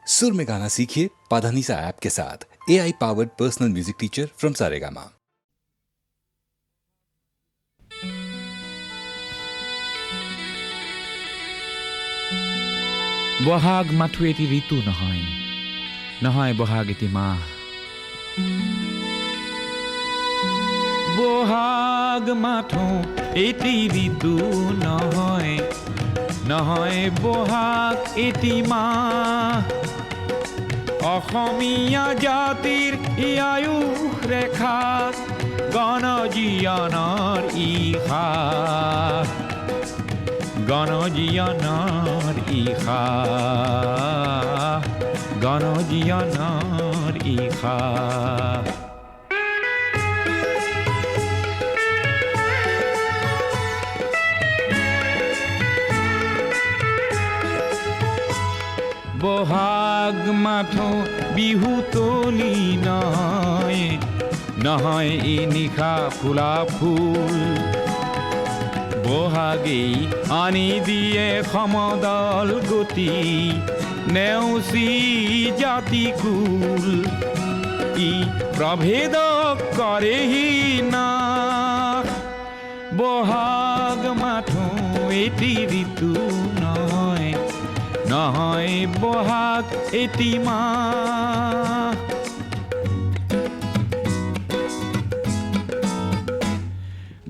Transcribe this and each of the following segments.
सुर में गाना सीखिए पाधानीसा ऐप के साथ। AI powered personal music teacher from Saregama. Bohag মাথো এটি ঋতু নহয়, নহয় বহাগ এটি মাহ। বহাগ মাথো এটি ঋতু নহয়, নহয় বহাগ এটি মাহ। অসমীয়া জাতিৰ আয়ুস ৰেখা, গণজীৱনৰ ইশা, গণজীৱনৰ ইশা, গণজীৱনৰ ইশা। বহাগ মাথো বিহু তলি নহয়, নহয় এই নিশা ফুলা ফুল। বহাগেই আনি দিয়ে সমদল গতি, নেওচি জাতি কুল। ই প্ৰভেদ কৰেহি নাশ, বহাগ মাথো এটি ঋতু নহয়, নহয় বহাগ এটি মাহ।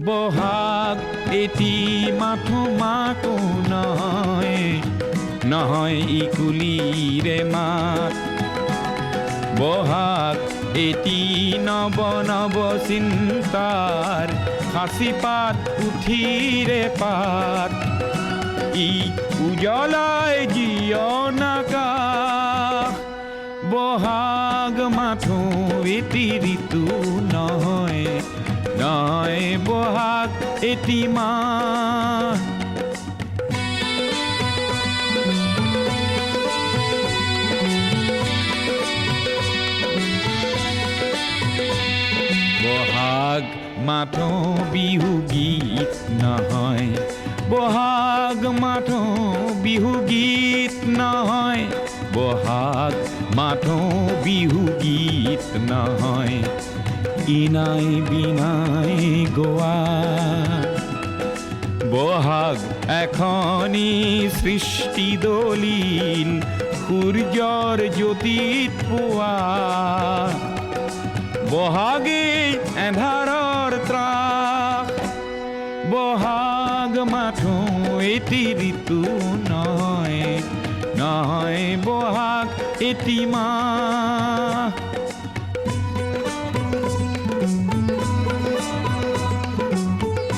বহাগ এটি মাথো মাতো নহয়, নহয় ইকুলিৰে মাত। বহাগ এটি নৱ নৱ চিন্তাৰ সাঁচি পাত পুথিৰে পাত। ই উজ্বলাই জীৱন আকাশ, বহাগ মাথো এটি ঋতু নহয়, নহয় বহাগ এটি মাহ। বহাগ মাথো বিহু গীত নহয়, বহাগ মাথো বিহু গীত নহয়, বহাগ মাথো বিহু গীত নহয়। ইনাই বিনাই গোৱা বহাগ এখনি সৃষ্টি দলিল, সূৰ্যৰ জ্যোতিত পোৱা। বহাগে এন্ধাৰৰ ত্ৰাস, বহাগ মাথো এটি ঋতু নহয়, নহয় বহাগ এটি মাহ।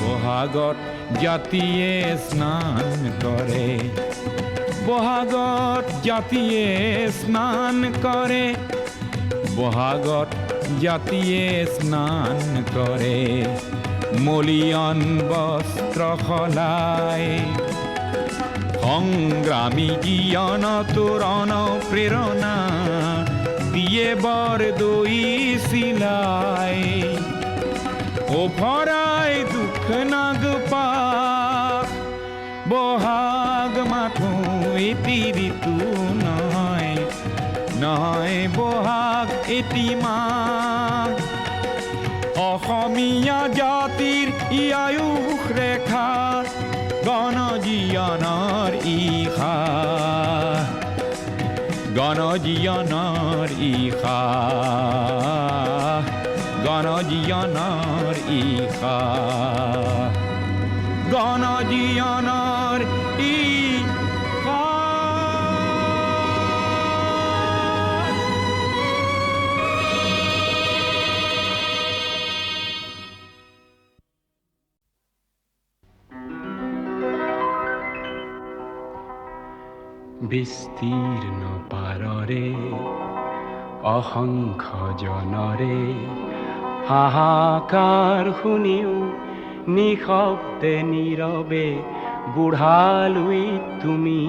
বহাগত জাতিয়ে স্নান কৰে, বহাগত জাতিয়ে স্নান কৰে, বহাগত জাতিয়ে স্নান কৰে। মলিয়ন বস্ত্ৰ সলাই, সংগ্ৰামী জীয়ন তোৰণ প্ৰেৰণা দিয়ে বৰ দৈ চিলাই। ওফৰাই দুখ নাগ পাশ, বহাগ মাথো এটি ঋতু নহয়, নহয় বহাগ এটি মাহ। অসমীয়া জাতিৰ আয়ুস ৰেখা, গণজীৱনৰ ইশা, গণজীৱনৰ ইশা, গণজীৱনৰ ইশা, গণজীৱনৰ ইশা। বিস্তীৰ্ণ পাৰৰে অসংখ্য জনৰে হাহাকাৰ শুনিও নিশব্দে নীৰৱে বুঢ়ালুইত তুমি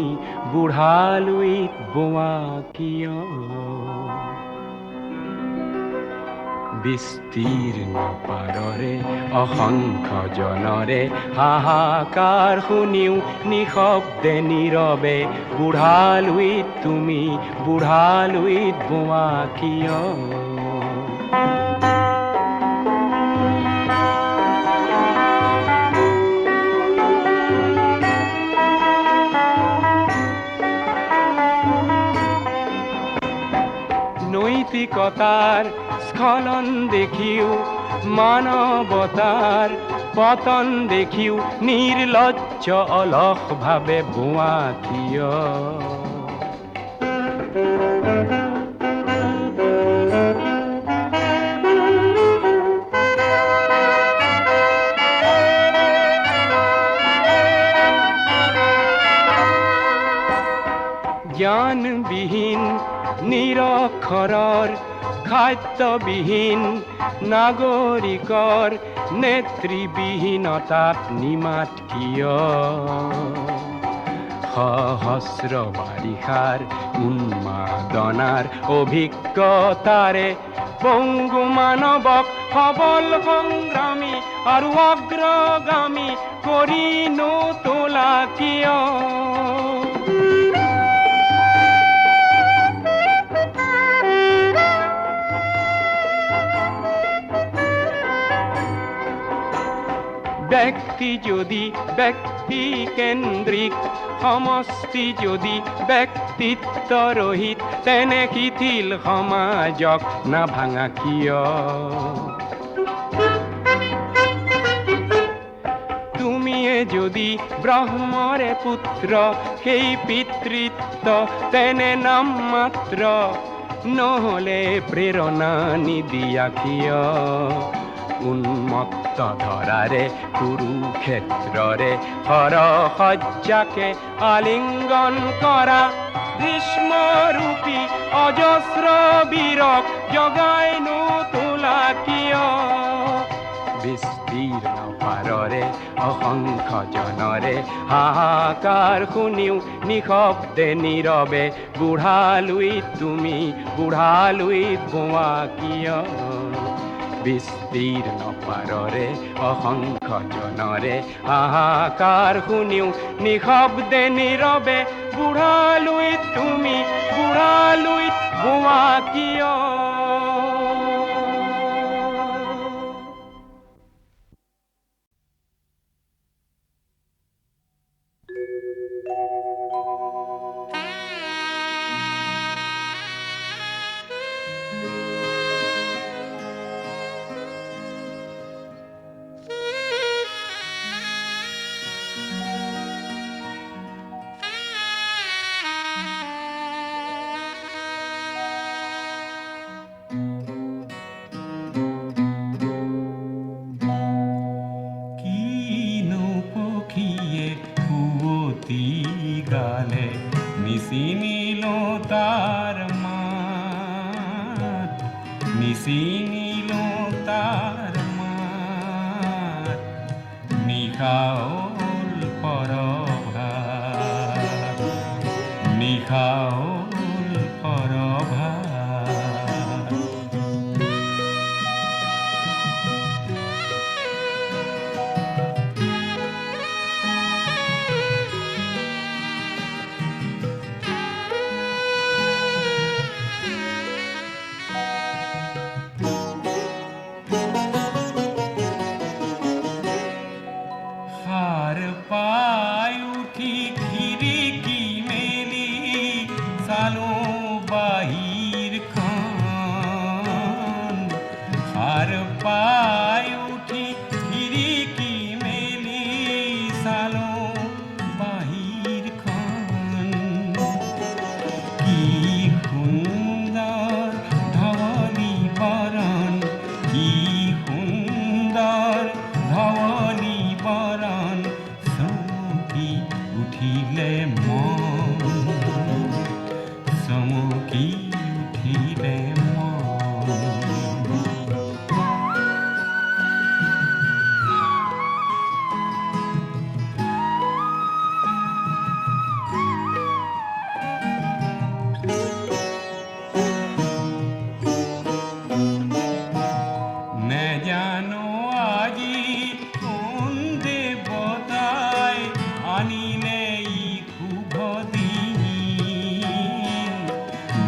বুঢ়ালুইত বোৱা কিয়? বিস্তীৰ্ণ পাৰৰে অসংখ্য জনৰে হাহাকাৰ শুনিও নিশব্দে নীৰৱে বুঢ়ালুইত বোৱা কিয়? নৈতিকতাৰ স্খলন দেখিও মানৱতাৰ পতন দেখিও নিৰ্লজ্জ অলস ভাৱে বোৱা কিয়? জ্ঞানবিহীন নিৰক্ষৰৰ খাদ্যবিহীন নাগৰিকৰ নেতৃবিহীনতাত নিমাত কিয়? সহস্ৰ বাৰিষাৰ উন্মাদনাৰ অভিজ্ঞতাৰে পংগু মানৱক সবল সংগ্ৰামী আৰু অগ্ৰগামী কৰি নোতোলা কিয়? ব্যক্তি যদি ব্যক্তি কেন্দ্ৰিক, সমষ্টি যদি ব্যক্তিত্ব ৰহিত, তেনে শিথিল সমাজক নাভাঙা কিয়? তুমিয়ে যদি ব্ৰহ্মৰে পুত্ৰ, সেই পিতৃত্ব তেনে নাম মাত্ৰ, নহলে প্ৰেৰণা নিদিয়া কিয়? উন্মত্ত ধৰাৰে কুৰুক্ষেত্ৰৰে হৰসজ্জাকে আলিংগন কৰা গ্ৰীষ্মৰূপী অজস্ৰ বীৰক জগাই নোতোলা কিয়? বিস্তীৰ্ণ পাৰৰে অসংখ্য জনৰে হাহাকাৰ শুনিও নিশব্দে নীৰৱে বুঢ়ালুইত বোৱা কিয়? বিস্তীৰ্ণ পাৰৰে অসংখ্য জনৰে হাহাকাৰ শুনিও নিশব্দে নীৰৱে বুঢ়ালুইত বোৱা কিয়?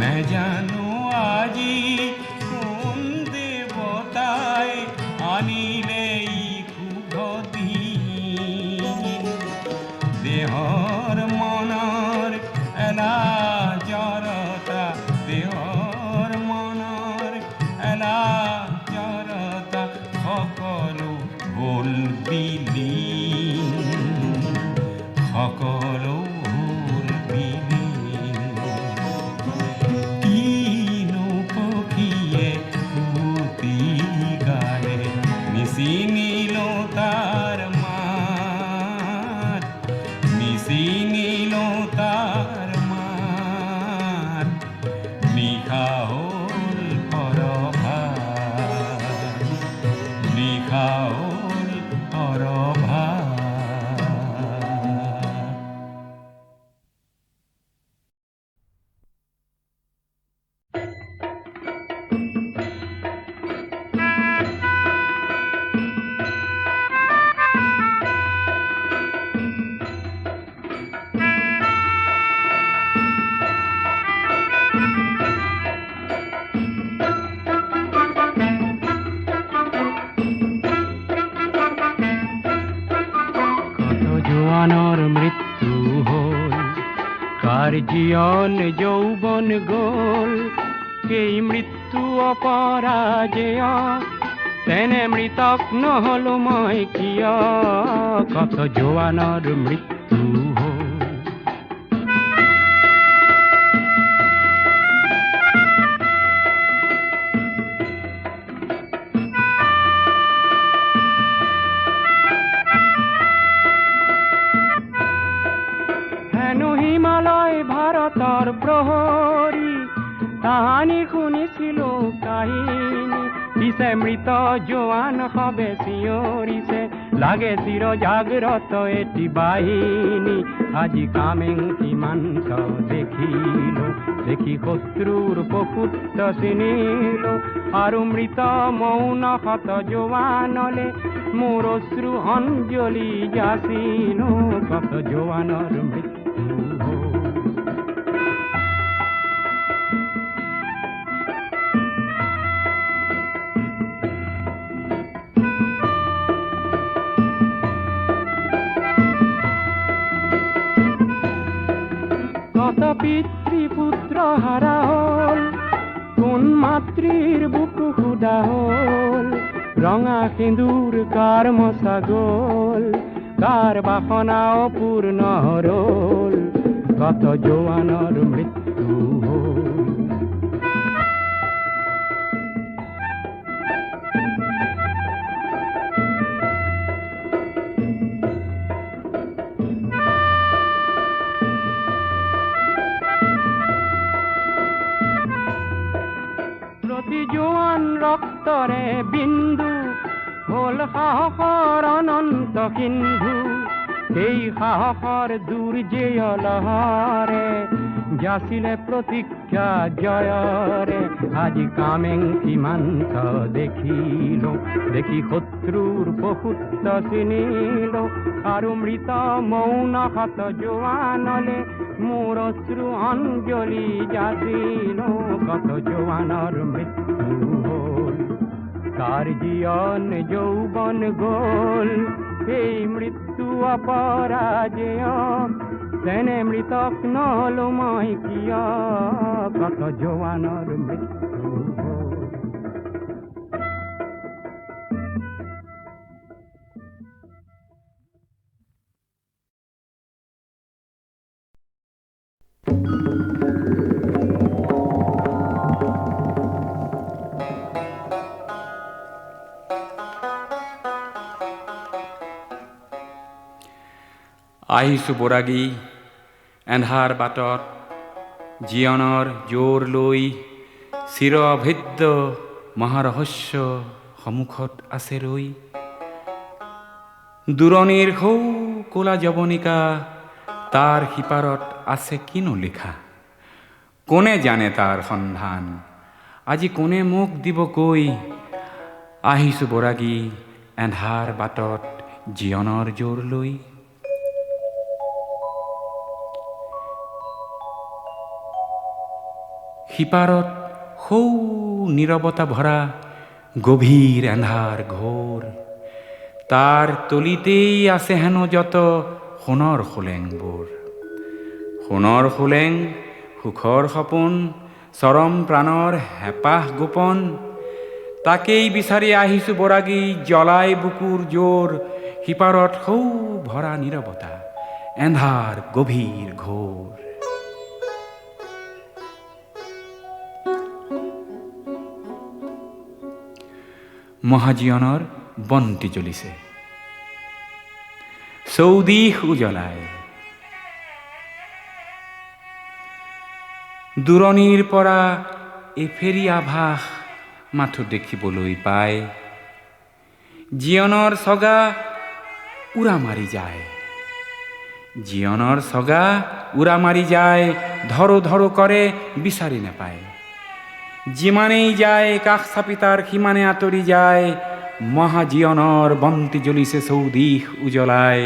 নেজানো আজি কোন দেৱতাই আনিলে ই শুভ দিন দেহৰ মনৰ এলা জৰতা দেহৰ মনৰ এলা জৰতা সকলো হ'ল বিলীন সকলো হ'ল বিলীন কিনো পক্ষীয়ে ফুটি গালে নিচিনিল তাৰ মাত নিচিনিল তাৰ মাত নিশা হ'ল পৰভাত নিশা হ'ল পৰভাত কত জোৱানৰ মৃত্যু হ'ল কাৰ জীয়ন যৌৱন গ'ল সেই মৃত্যু অপৰাজেয় তেনে মৃতক নহলো মই কিয় কত জোৱানৰ মৃত্যু হ'ল হেনো হিমালয় ভাৰতৰ প্ৰহৰী তাহানি শুনিছিলো কাহিনী পিছে মৃত জোৱান সবে চিঞৰিছে লাগে চিৰ জাগ্ৰত এটি বাহিনী আজি কামেং সীমান্ত দেখিলো দেখি শত্ৰুৰ পশুত্ব চিনিলো আৰু মৃত মৌন শত জোৱানলে মোৰ অশ্ৰু অঞ্জলি যাচিলো কত জোৱানৰ মৃত্যু হ'ল কত পিতৃপুত্ৰ হাৰা হ'ল কোন মাতৃৰ বুকু সুদা হ'ল ৰঙা সিন্দুৰ কাৰ মচা গ'ল কাৰ বাসনা অপূৰ্ণ ৰ'ল কত জোৱানৰ মৃত্যু হ'ল প্ৰতি জোৱান ৰক্তৰে বিন্দু হ'ল সাহসৰ অনন্ত সিন্ধু সেই সাহসৰ দুৰ্জেয় লহৰে যাচিলে প্ৰতিজ্ঞা জয়ৰে আজি কামেং সীমান্ত দেখিলো দেখি শত্ৰুৰ পশুত্ব চিনিলো আৰু মৃত মৌন শত জোৱানলে মোৰ অশ্ৰু অঞ্জলি যাচিলো কত জোৱানৰ মৃত্যু হ'ল কাৰ জীয়ন যৌৱন গ'ল সেই মৃত্যু অপৰাজেয় তেনে মৃতক নহলো মই কিয় কত জোৱানৰ মৃত্যু হ'ল আহিছোঁ বৰাগী এন্ধাৰ বাটত জীৱনৰ জোৰ লৈ চিৰ অভেদ্য মহাৰহস্য সন্মুখত আছে ৰৈ দূৰণিৰ সৌ ক'লা যৱনিকা তাৰ সিপাৰত আছে কিনো লিখা কোনে জানে তাৰ সন্ধান আজি কোনে মোক দিব কৈ আহিছোঁ বৰাগী এন্ধাৰ বাটত জীৱনৰ জোৰ লৈ সিপাৰত সৌ নীৰৱতা ভৰা গভীৰ এন্ধাৰ ঘোৰ। তাৰ তলিতেই আছে হেনো যত সোণৰ খোলেংবোৰ। সোণৰ খোলেং, সুখৰ সপোন, চৰম প্ৰাণৰ হেঁপাহ গোপন। তাকেই বিচাৰি আহিছো বৰাগী, জ্বলাই বুকুৰ জোৰ। সিপাৰত সৌ ভৰা নীৰৱতা, এন্ধাৰ গভীৰ ঘোৰ। মহাজীয়নৰ বন্তি জ্বলিছে চৌদিশ উজ্বলাই। দূৰণিৰ পৰা এফেৰি আভাস মাথো দেখিবলৈ পায়। জীৱনৰ চগা উৰা মাৰি যায়, জীৱনৰ চগা উৰা মাৰি যায়। ধৰো ধৰো কৰে বিচাৰি নাপায়। যিমানেই যায় কাষ চাপি তাৰ সিমানে আঁতৰি যায়। মহাজীয়নৰ বন্তি জ্বলিছে চৌদিশ উজ্বলাই।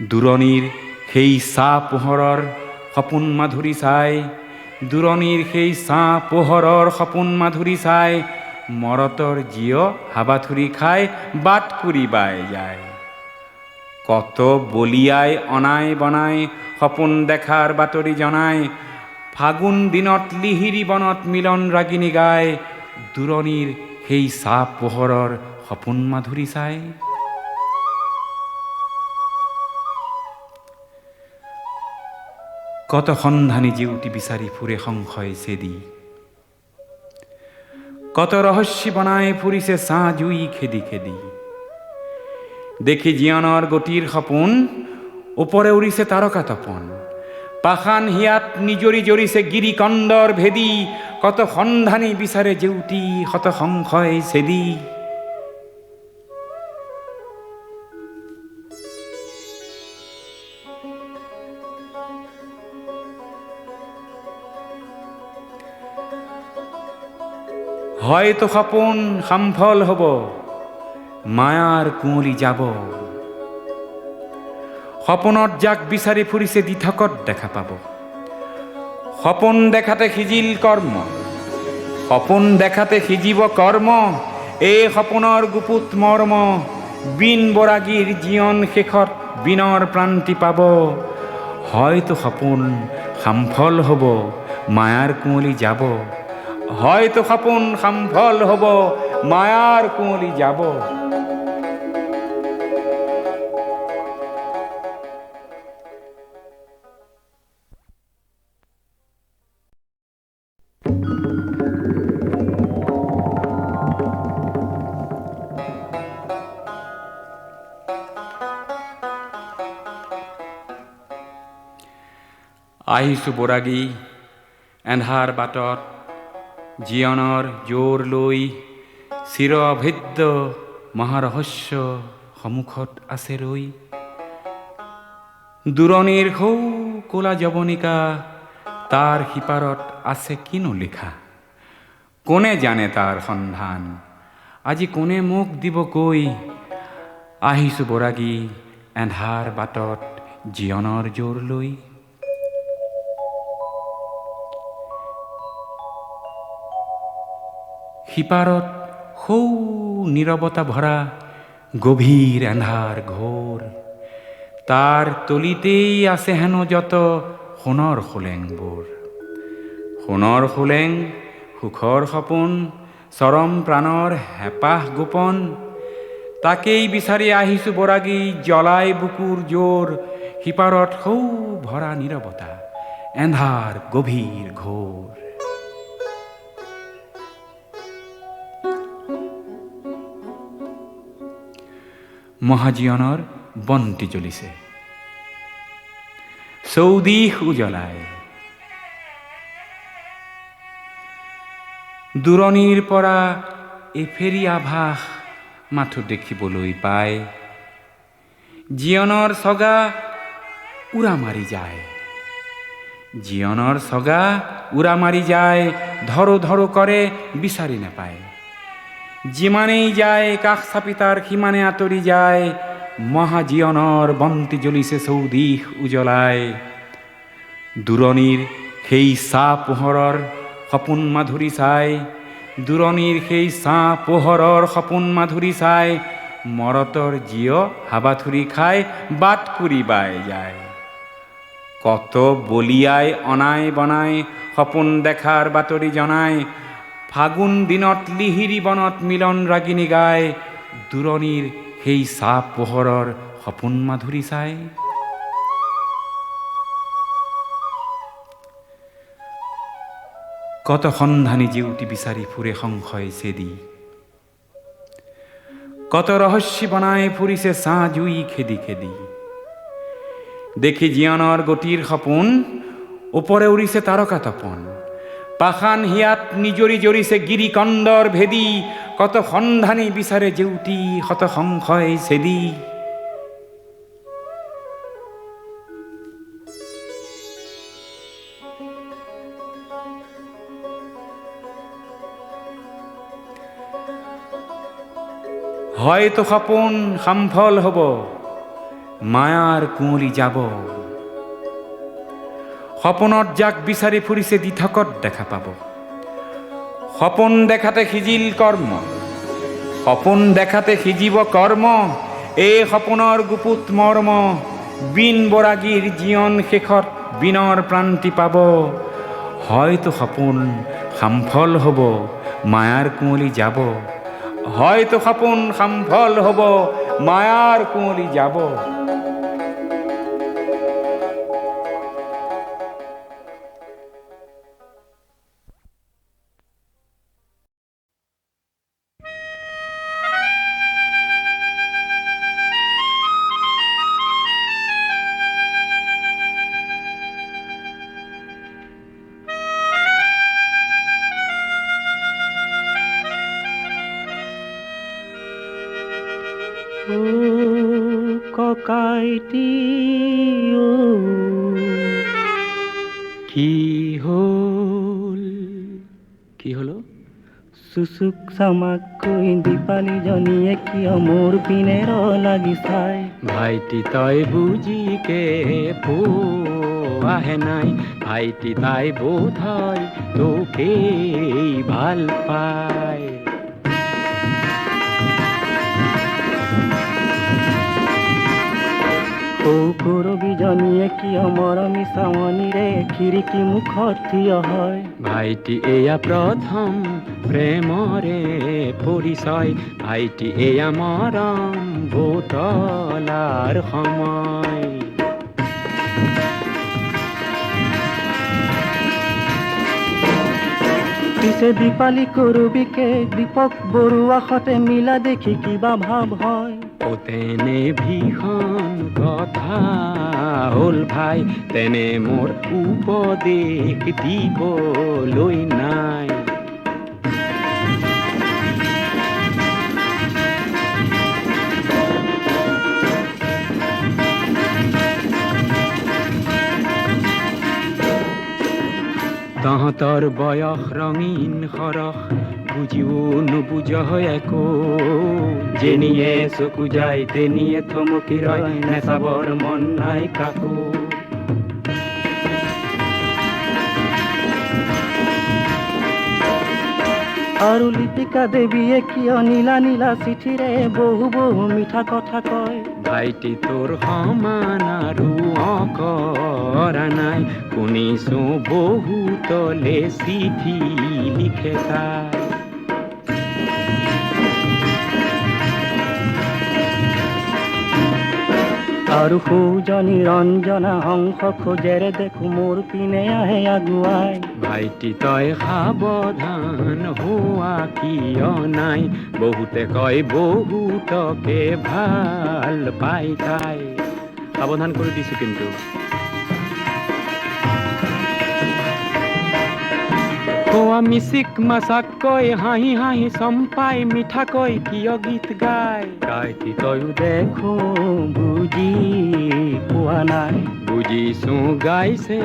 দূৰণিৰ সেই চাহ পোহৰৰ সপোন মাধুৰী চাই, দূৰণিৰ সেই চাহ পোহৰৰ সপোন মাধুৰী চাই। মৰতৰ জীয় হাবাথুৰি খাই বাট কুৰি বাই যায়। কত বলিয়াই অনাই বনাই সপোন দেখাৰ বাতৰি জনাই। ফাগুন দিনত লিহিৰি বনত মিলন ৰাগিনী গায়। দূৰণিৰ সেই চাহ পোহৰৰ সপোন মাধুৰী চাই। কত সন্ধানী জিউতি বিচাৰি ফুৰে সংশয় চেদি। কত ৰহস্যী বনাই ফুৰিছে ছাঁ জুই খেদি খেদি। দেখি জীয়নৰ গতিৰ সপোন, ওপৰে উৰিছে তাৰকা তপন। পাষাণ হিয়াত নিজৰি জৰিছে গিৰিকন্দৰ ভেদি। কত সন্ধানী বিচাৰে জেউতি শত সংশয় চেদি। হয়তো সপোন সামফল হব, মায়াৰ কুঁৱলী যাব। সপোনত যাক বিচাৰি ফুৰিছে দিঠকত দেখা পাব। সপোন দেখাতে সিজিল কৰ্ম, সপোন দেখাতে সিজিব কৰ্ম। এই সপোনৰ গুপুত মৰ্ম, বিন বৰাগীৰ জীৱন শেষত বিনৰ প্ৰান্তি পাব। হয়তো সপোন সামফল হব, মায়াৰ কুঁৱলী যাব। হয়তো সপোন সামফল হব, মায়াৰ কুঁৱলী যাব। আহিছো বৰাগী এন্ধাৰ বাটত, জীৱনৰ জোৰ লৈ। চিৰ অভেদ্য মহাৰহস্য সন্মুখত আছে ৰৈ। দূৰণিৰ সৌ কলা যৱনিকা, তাৰ সিপাৰত আছে কিনো লিখা। কোনে জানে তাৰ সন্ধান, আজি কোনে মোক দিব কৈ। আহিছো বৰাগী এন্ধাৰ বাটত, জীৱনৰ জোৰ লৈ। সিপাৰত সৌ নীৰৱতা ভৰা গভীৰ এন্ধাৰ ঘোৰ। তাৰ তলিতেই আছে হেনো যত সোণৰ খোলেংবোৰ। সোণৰ খোলেং, সুখৰ সপোন, চৰম প্ৰাণৰ হেঁপাহ গোপন। তাকেই বিচাৰি আহিছো বৰাগী, জ্বলাই বুকুৰ জোৰ। সিপাৰত সৌ ভৰা নীৰৱতা, এন্ধাৰ গভীৰ ঘোৰ। মহাজীয়নৰ বন্তি জ্বলিছে চৌদিশ উজ্বলাই। দূৰণিৰ পৰা এফেৰি আভাস মাথো দেখিবলৈ পায়। জীৱনৰ চগা উৰা মাৰি যায়, জীৱনৰ চগা উৰা মাৰি যায়। ধৰো ধৰো কৰে বিচাৰি নাপায়। যিমানেই যায় কাষ চাপি তাৰ সিমানে আঁতৰি যায়। মহাজীয়নৰ বন্তি জ্বলিছে চৌদিশ উজ্বলাই। দূৰণিৰ সেই চাহ পোহৰৰ সপোন মাধুৰী চাই, দূৰণিৰ সেই চাহ পোহৰৰ সপোন মাধুৰী চাই, মৰতৰ জীয় হাবাথুৰি খাই বাট কুৰি বাই যায়। কত বলিয়াই অনাই বনাই সপোন দেখাৰ বাতৰি জনাই, ফাগুন দিনত লিহিৰি বনত মিলন ৰাগিনী গায়, দূৰণিৰ সেই চাহ পোহৰৰ সপোন মাধুৰী চাই। কত সন্ধানী জিউতি বিচাৰি ফুৰে সংশয় চেদি, কত ৰহস্যী বনাই ফুৰিছে ছাঁ জুই খেদি খেদি। দেখি জীয়নৰ গতিৰ সপোন, ওপৰে উৰিছে তাৰকা তপন, পাষাণ হিয়াত নিজৰি জৰিছে গিৰি কন্দৰ ভেদি, কত সন্ধানী বিচাৰে জেউতি শত সংশয় চেদি। হয়তো সপোন সামফল হব, মায়াৰ কুঁৱলী যাব, সপোনত যাক বিচাৰি ফুৰিছে দিঠকত দেখা পাব। সপোন দেখাতে সিজিল কৰ্ম, সপোন দেখাতে সিজিব কৰ্ম, এই সপোনৰ গুপুত মৰ্ম, বিন বৰাগীৰ জীৱন শেষত বিনৰ প্ৰান্তি পাব। হয়তো সপোন সামফল হব, মায়াৰ কুঁৱলী যাব, হয়তো সপোন সামফল হব, মায়াৰ কুঁৱলী যাব। ও ককাইটি ও, কি হল? কি হলো? চুচুক চামাকৈ দীপালি জনীয়ে কিয় মোৰ পিনে লাগি চাই। ভাইটি তই বুজিকে পোৱাহে নাই, ভাইটি তাই বোধ হয় তোকেই ভাল পায়। কৰবীজনীয়ে কিয় মৰমী চাৱনীৰে খিৰিকী মুখত থিয় হয়। ভাইটি এয়া প্ৰথম প্ৰেমৰে পৰিচয়, ভাইটি এয়া মৰম বুতলাৰ সময়। পিছে দীপালি কৰবীকে দীপক বৰুৱাসতে মিলা দেখি কিবা ভাৱ হয়। ও তেনে ভীষণ কথা হ'ল ভাই, তেনে মোৰ উপদেশ দিবলৈ নাই। তহঁতৰ বয়স ৰঙীন সৰহ, বুজিও নুবুজ একো, যেনিয়ে চকু যায় তেনিয়ে থমকি ৰয়, নেচাবৰ মন নাই কাকো। আৰু লিপিকা দেৱীয়ে কিয় নীলা নীলা চিঠিৰে বহু বহু মিঠা কথা কয়। ভাইটি তোৰ সমান আৰু অকৰা নাই, শুনিছো বহুতলে চিঠি লিখে তাই। আৰু সৌজনী ৰঞ্জনা হংস খোজেৰে দেখো মোৰ পিনে আহে আগুৱাই। ভাইটি তই সাৱধান হোৱা কিয় নাই, বহুতে কয় বহুতকে ভাল পাই তাই। সাৱধান কৰি দিছো কিন্তু। কোৱা মিচিক মাছাকৈ হাঁহি হাঁহি চম্পাই মিঠাকৈ কিয় গীত গায়। কাইটি তয়ো দেখো বুজি পোৱা নাই, বুজিছো গাইছে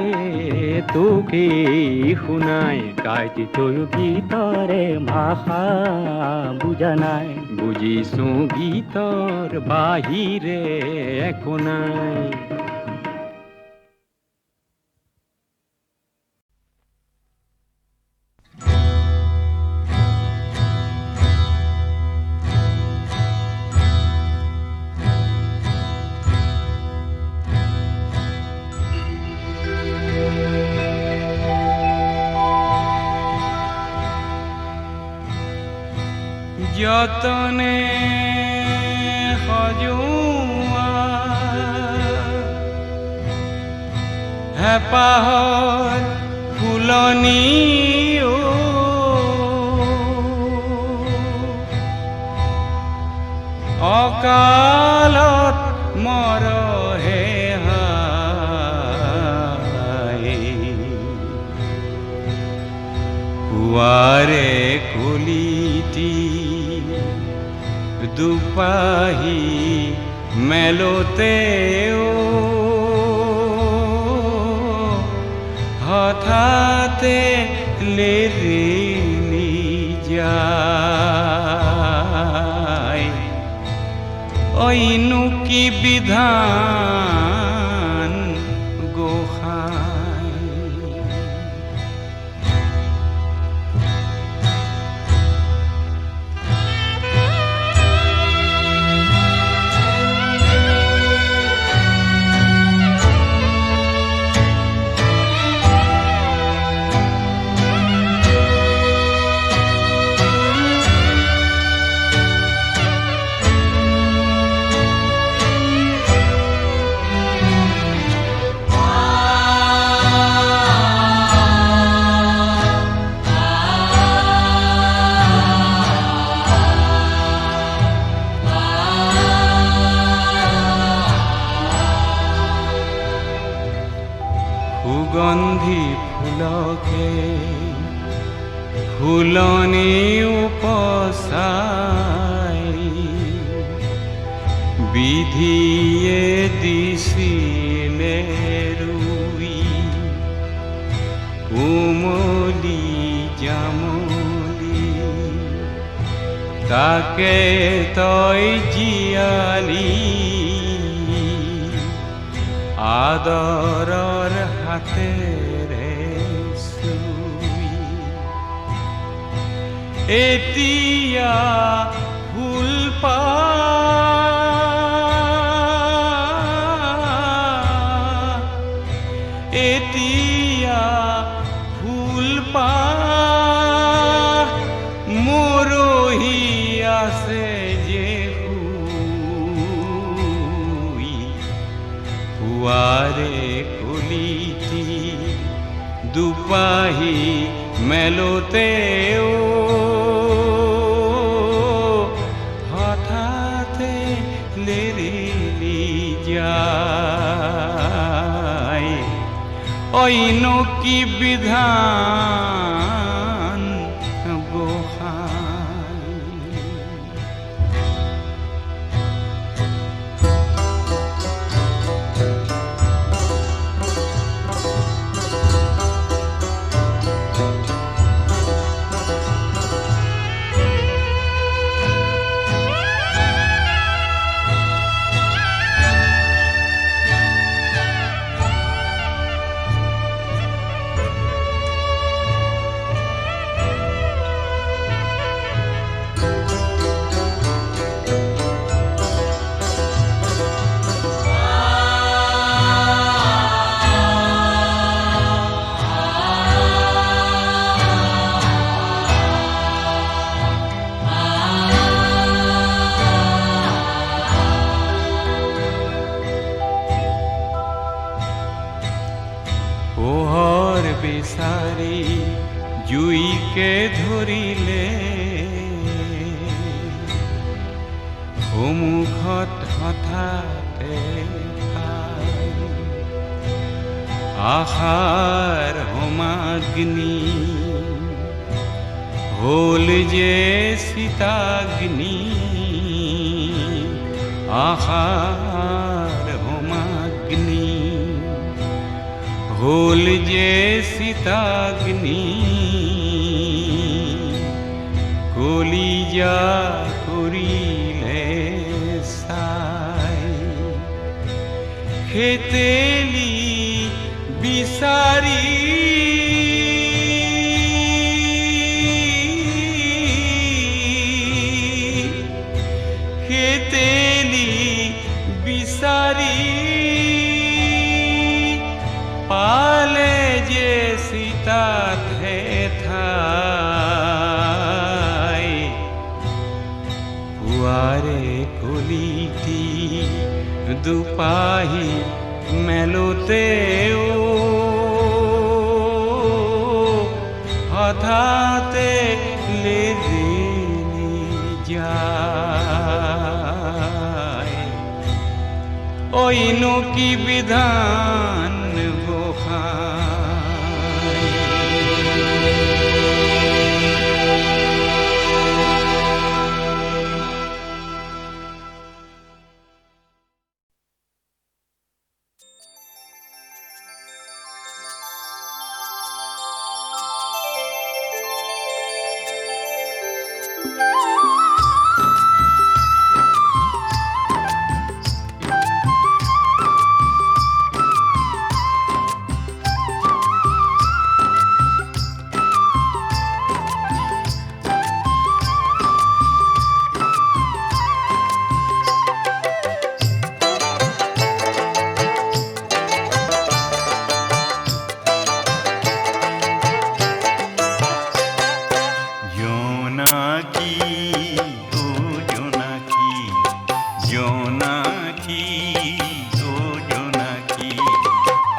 তোকেই শুনাই। কাইটি তয়ো গীতৰে ভাষা বুজা নাই। বুজিছো গীতৰ বাহিৰে একো নাই। যতনে সজোৱা হেঁপাহৰ ফুলনি অকালত মৰহে পুৱাৰে কলিটি দুপাহি মেলোতে হঠাতে লেৰেলি যায় অইনু কি বিধান গোসাঁই সুগন্ধি ফুলকে ফুলনি উপচাই বিধিয়ে দিছিলে ৰুই উমলি জামলি তাকে তই জীয়ালি আদৰৰ হাতেৰে চুই এতিয়া ফুলপা এতিয়া ফুলপা মৰহি আছে যে পুৱাৰে কলিটি দুপাহি মেলোতে হঠাতে লেৰেলি যায় অইনু কি বিধান গোসাঁই পোহৰ বিচাৰি জুইকে ধৰিলে সন্মুখত হঠাতে আশাৰ হোমাগ্নি হ'ল যে সীতাগ্নি আশাৰ হোমাগ্নি হ'ল যে সীতাগ্নি কলিজা কৰিলে চাই খেতেলি বিচাৰি খেতেলি বিচাৰি পালে যে সীতাত হে ঠাই দুপাহি মেলোতেও হঠাতে লেজে যায়। ওইনো কি বিধান গোসাই।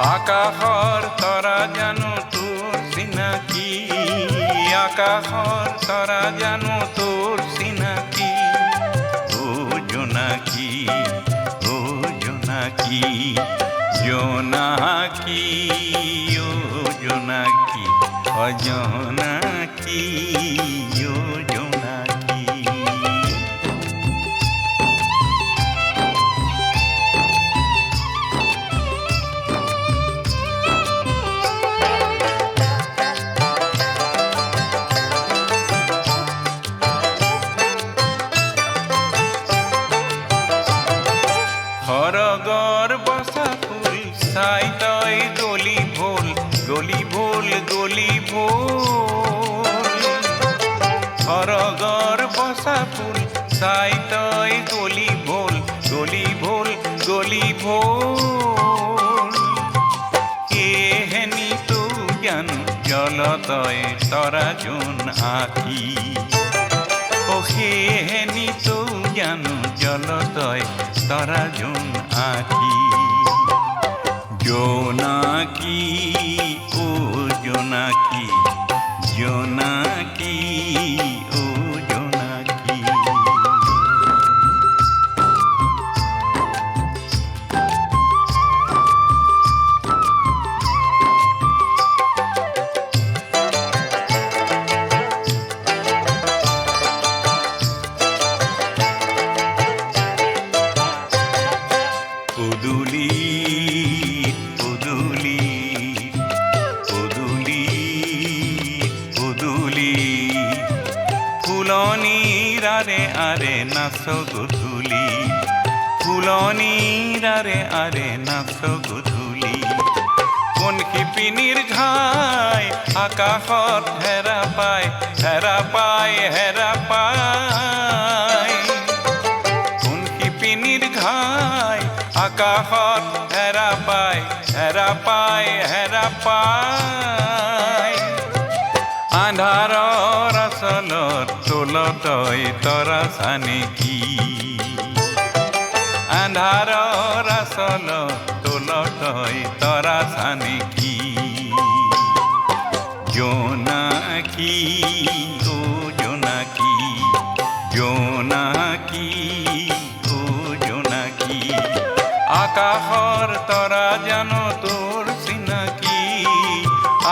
আকাশৰ তৰা জানো তোৰ চিনাকি, আকাশৰ তৰা জানো তোৰ চিনাকি। ও জোনাকী, ও জোনাকী, জোনাকী, ও জোনাকী, ও জোনাকী, ও জোনাকী। সৰগৰ বচা ফুল চাই তই গলি ভোল, গলি ভোল, গলি ভোল। সৰগৰ বচা ফুল চাই তই গলি ভোল, গলি ভোল, গলি ভোল। সেয়েহে নিতৌ জানো জল তই তৰা জোন আঁকি। সেয়েহে নিতৌ জানো জল তই তৰা জোন আঁকি। জোনাকী, ও জোনাকী, জোনাকী, ও জোনাকী। আৰে নাচ গধূলি, ফুলনিৰ আৰে নাচ গধূলি। কোন শিপিনীৰ ঘাই আকাশত হেৰা পায়, হেৰা পায়, হেৰা পায়। কোন শিপিনীৰ ঘাই আকাশত হেৰা পায়, হেৰা পায়, হেৰা পায়। আন্ধাৰৰ আচলত তোলতই তৰা চানেকি, আন্ধাৰৰ আচলত তোলতই তৰা চানেকি। জোনাকী, ও জোনাকী, জোনাকী, ও জোনাকী। আকাশৰ তৰা জানো তোৰ চিনাকি,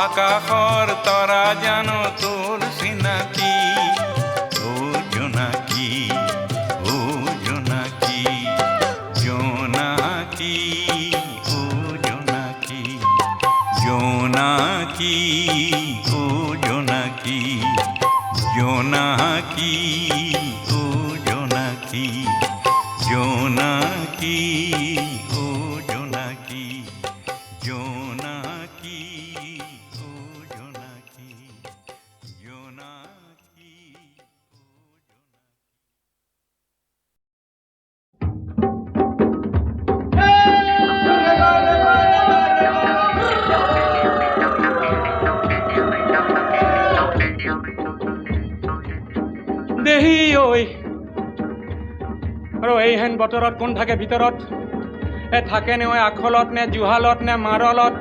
আকাশৰ তৰা জানো তোৰ চিনাকি। ও জোনাকী, ও জোনাকী, জোনাকী, ও জোনাকী, জোনাকী, ও জোনাকী, জোনাকী, ও জোনাকী, জোনাকী, ও জোনাকী, জোনাকী, ও জোনাকী, জোনাকী। দেহি ঐ আৰু এইহেন বতৰত কোন থাকে ভিতৰত? থাকে নৈ আখলত নে জুহালত নে মাৰলত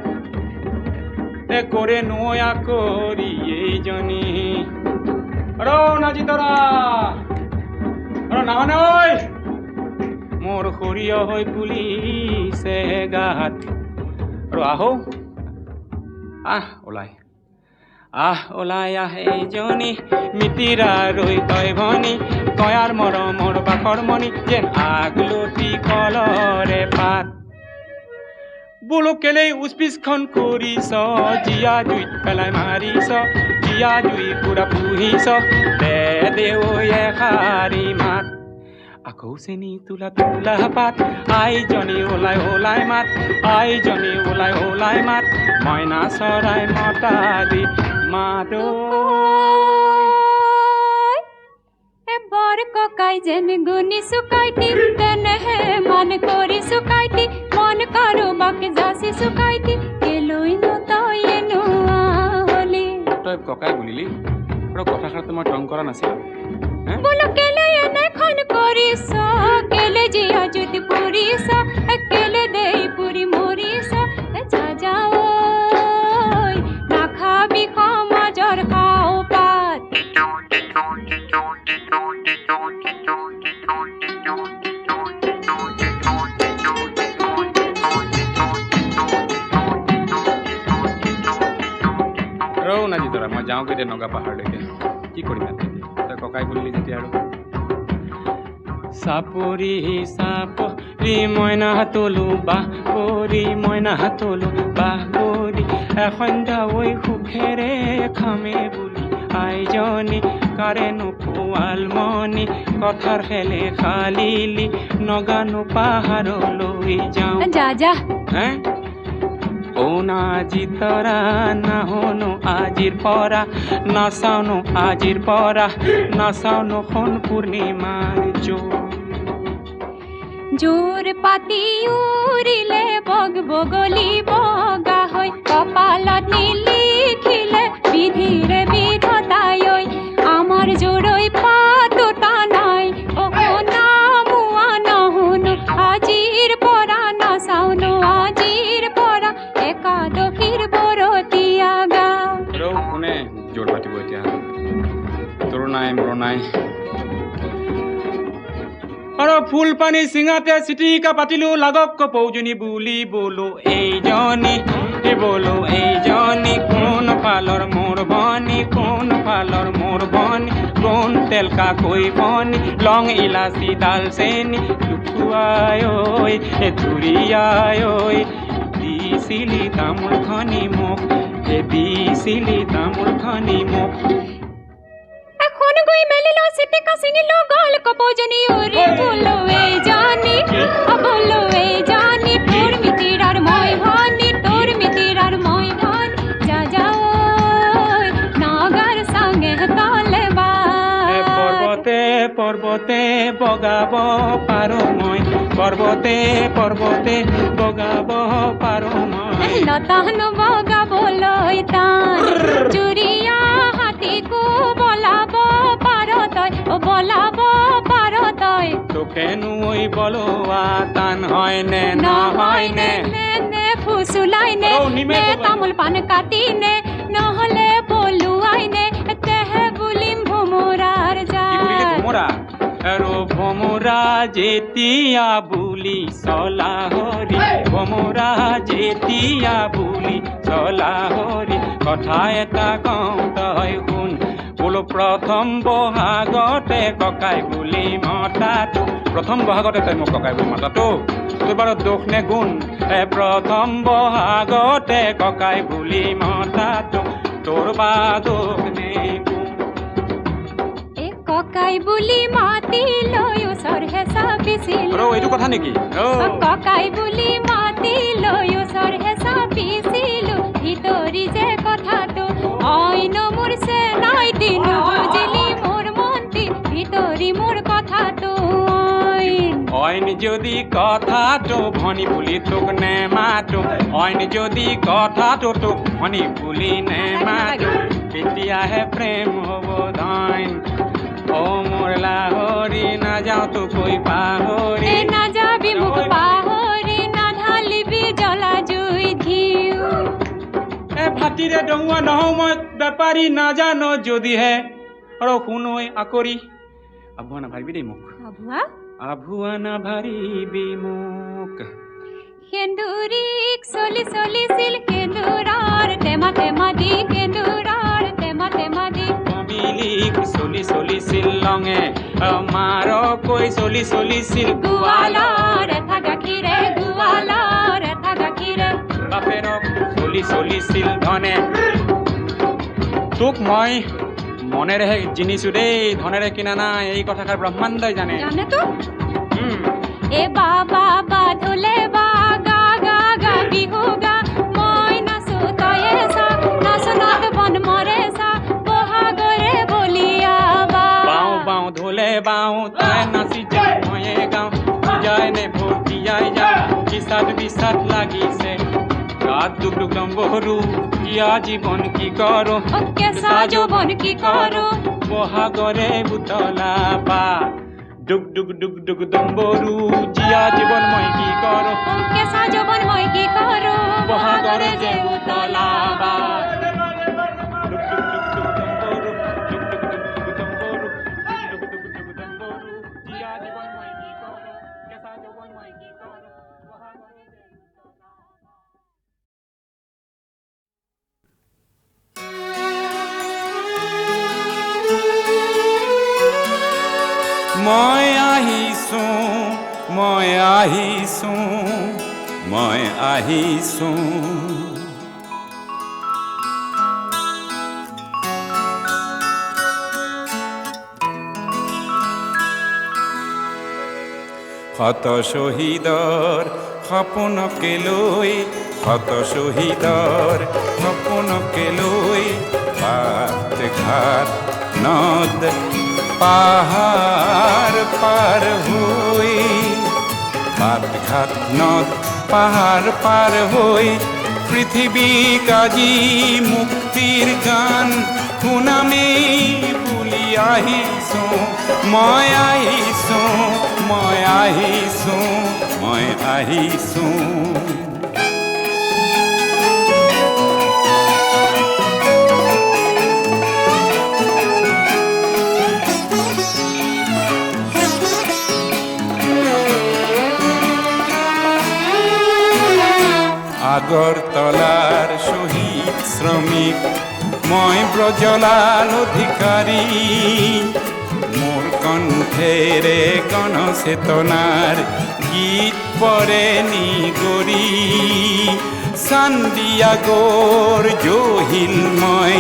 কৰে নৈ আকৰি এইজনী ৰ নাজি তৰা নাহনে ঐ মোৰ সৰিয়হ হৈ পুলিছে গাত আৰু ওলাই এইজনী মিতিৰা ৰৈ তই ভনী তয়াৰ মৰমৰ বাখৰ মণি যেন আগলতি কলৰে পাত বোলো কেলেই উচপিচখন কৰিছ জীয়া জুইত পেলাই মাৰিছ জীয়া জুই পুৰা পুহিছ দে ঐ এষাৰি মাত আকৌ চেনি তোলা তোলা পাত আইজনী ওলাই মাত আইজনী ওলাই মাত মইনা চৰাই মতা দি মাত বৰ ককাই যেন গুণি চুকাইটি তেনেহে মন কৰি চুকাইটি মন কাৰোবাক যাচি চুকাইটি কেলৈ নতই নোৱা হলি তই ককাই বুলিলি আৰু কথাষাৰটো মই টং কৰা নাছিলোঁ বোলো কেলে এনেখন কৰিছ কেলে জীয়া যদি পুৰিছ কেলে দেই পুৰি মৰিছ যা ঐ নাখাবি সমাজৰ খাও পাত ৰৌ নাজি তৰা মই যাওঁগৈ দে নগা পাহাৰলৈকে কি কৰিম ইয়াত তই ককাই বুলিলি যেতিয়া আৰু চাপৰি মইনা তলো বাহ কৰি এসন্ধ্যা ঐ সুখেৰে খামে বুলি আইজনী কাৰেনো পোৱালমণি কথাৰ খেলে খালিলি নগানো পাহাৰলৈ যাওঁ যা ও নাজি তৰা নাহনো আজিৰ পৰা নাচাওনো খন পূৰ্ণিমাৰ জোৰ পাতি উৰিলে বগলি বগা হৈ কপালত নিলিখিলে বিধিৰে বিধতাই আমাৰ জোৰৈ পাতো টানাই নামোৱা নহুনো আজিৰ পৰা নাচাওনো আজিৰ পৰা একাদশীৰ বৰতীয়া গা কোনে জোৰ পাতিব এতিয়া তোৰ নাই মোৰ নাই আৰু ফুল পানী চিঙাতে চিটিকা পাতিলো লাগক কপৌজনী বুলি বলো এইজনী কোন ফালৰ মোৰ ভনী কোন তেলকা কৈ ভনী লং ইলাচি ডালচেনি লুকুৱাই ঐ ধুৰিয়াই ঐ দিছিলি তামোল খনি মোক এখন গৈ মেলিলো চিটিকা ছিঙিলো গল কপৌজনী উৰি বলো এইজনী তোৰ মিতিৰাৰ মই ভনী যা ঐ নাগাৰ সাঙে তলে বা পৰ্বতে বগাব পাৰো মই লতাহনো বগাবলৈ টান জুৰিয়া হাতীকো বলাব পাৰ তই তোকেনো বলোৱা টান হয় নে নহয় নে ফুচুলাই নে তামোল পান কাটি নে নহলে বলুৱাই নে তেহে বুলিম ভোমোৰাৰ আৰু ভোমোৰা যেতিয়া বুলি চলা হৰি কথা এটা কওঁ তই শুন বোলো প্ৰথম বহাগতে ককাই বুলি মতাটো তই মোক ককাই বুলি মতাটো তোৰ বাৰু দোষ নে গুণ প্ৰথম বহাগতে ককাই বুলি মতাটো তোৰ বা দোষ নে গুণ ককাই বুলি মাতি লৈ ওচৰ হেঁচা পিছিল এইটো কথা নেকি ককাই বুলি মাতি লৈ ওচৰ হেঁচা পিছিলো ভিতৰি যে কথাটো অইন মোৰ চেনাই দিলো বুজিলি মোৰ মন্তি ভিতৰি মোৰ কথাটো অইন যদি কথাটো ভনী বুলি তোক নেমাতো ভনী বুলি নেমাতো তেতিয়াহে প্ৰেম হ'ব ধন মোৰ লাহৰি নাযাওঁ তো কৈ পাহৰি নাযাবি মোক পাহৰি না ভাতিৰে দৌৱা নহওঁ মই বেপাৰী নাজানো যদিহে আৰু শুনৈ আকৰি আভুৱা নাভাৰিবি দেই মোক আভুৱা আভুৱা নাভাৰিবি মোক সেন্দুৰীক চলি চলিছিল সেন্দুৰৰ টেমা টেমা দি সেন্দুৰৰ টেমা টেমা দি কমিলিক চলি চলিছিল লঙে মাৰকৈ চলি চলিছিল গোৱালৰ এঠা গাখীৰে গোৱালৰ এঠা গাখীৰে বাপেৰক চলি চলিছিল ধনে তোক মই মনেৰেহে জিনিছো দেই ধনেৰে কিনা নাই এই কথাষাৰ ব্ৰহ্মাণ্ডই জানে জানেতো এ বাবা বাধুলে বা গা গা গা বিহু গা মই নাচো তয়ে চা নাচনাত বন মৰে চা বহাগৰে বলিয়া বা বাওঁ বাওঁ ধুলে বাওঁ তই নাচি যা ময়ে গাওঁ যায় নে ভৰ্তিয়াই যা বিচাত বিচাত লাগিছে গাত দুখ দুখ দম্বৰু দিয়া জীৱন কি কৰো কেঁচা যৌৱন কি কৰো বহাগৰে বুতলা পা দুখ দুখ দুখ দুখ দম্বৰু জিয়া জীৱন মই কি কৰো কেঁচা যৌৱন মই কি কৰো বহাগৰে যে বুতলা বা দুখ দুখ দুখ দুখ দম্বৰু দুখ দুখ দুখ দুখ দম্বৰু দুখ দুখ দুখ দুখ দম্বৰু জিয়া জীৱন মই কি কৰো কেঁচা যৌৱন মই কি কৰো বহাগৰে যে মই আহিছোঁ মই আহিছোঁ মই আহিছোঁ শত শ্বহীদৰ সপোনকে লৈ শত শ্বহীদৰ সপোনকে লৈ বাট ঘাট নদ পাহাৰ পাৰ হৈ বাট ঘাট নদ পাহাৰ পাৰ হৈ পৃথিৱীক আজি মুক্তিৰ গান শুনামেই বুলি আহিছোঁ মই আহিছোঁ মই আহিছোঁ মই আহিছোঁ আগৰতলাৰ শহীদ শ্ৰমিক মই ব্ৰজলাল অধিকাৰী মোৰ কণ্ঠেৰে গণচেতনাৰ গীত পৰে নিগৰি চান্দিয়াগোৰ জহিল মই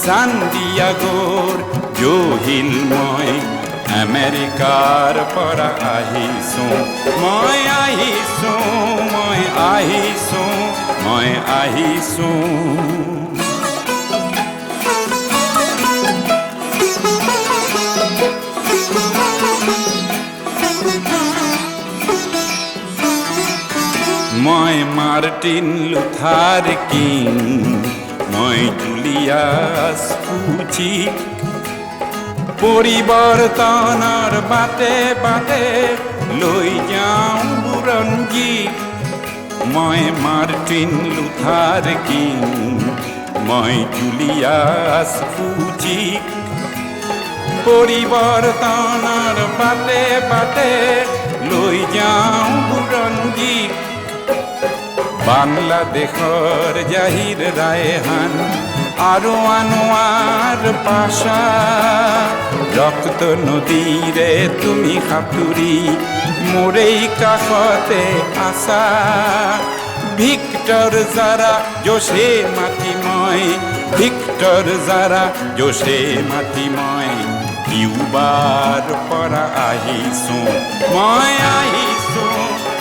চান্দিয়াগোৰ জহিল মই আমেৰিকাৰ পৰা আহিছোঁ মই আহিছোঁ মই আহিছোঁ মই আহিছোঁ মই মাৰ্টিন লুথাৰ কিং মই জুলিয়াছ পুচিক পৰিৱৰ্তনৰ বাটে বাটে লৈ যাওঁ বুৰঞ্জী মই মাৰ্টিন লুথাৰ কিং মই জুলিয়াছ পুচিক পৰিৱৰ্তনৰ বাটে বাটে লৈ যাওঁ বুৰঞ্জী বাংলাদেশৰ জাহিৰ ৰায়হান আৰু আনোৱাৰ পাশা ৰক্ত নদীৰে তুমি সাঁতুৰি মোৰেই কাষতে আছা ভিক্টৰ জাৰা জোশে মাতি মই ভিক্টৰ জাৰা জোশে মাতি মই কিউবাৰ পৰা আহিছোঁ মই আহিছোঁ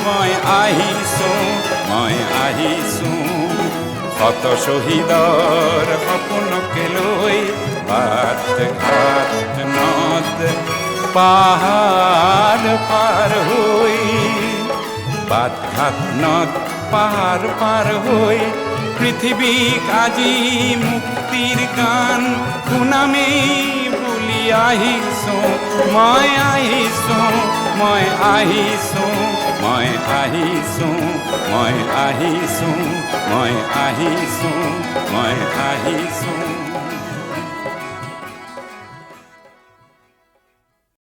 মই আহিছোঁ মই আহিছোঁ শত শ্বহীদৰ সপোনকে লৈ বাট ঘাট নদ পাহাৰ পাৰ হৈ বাট ঘাট নদ পাহাৰ পাৰ হৈ পৃথিৱীক আজি মুক্তিৰ গান শুনামেই বুলি আহিছোঁ মই আহিছোঁ মই আহিছোঁ মই আহিছোঁ মই আহিছোঁ মই আহিছোঁ মই আহিছোঁ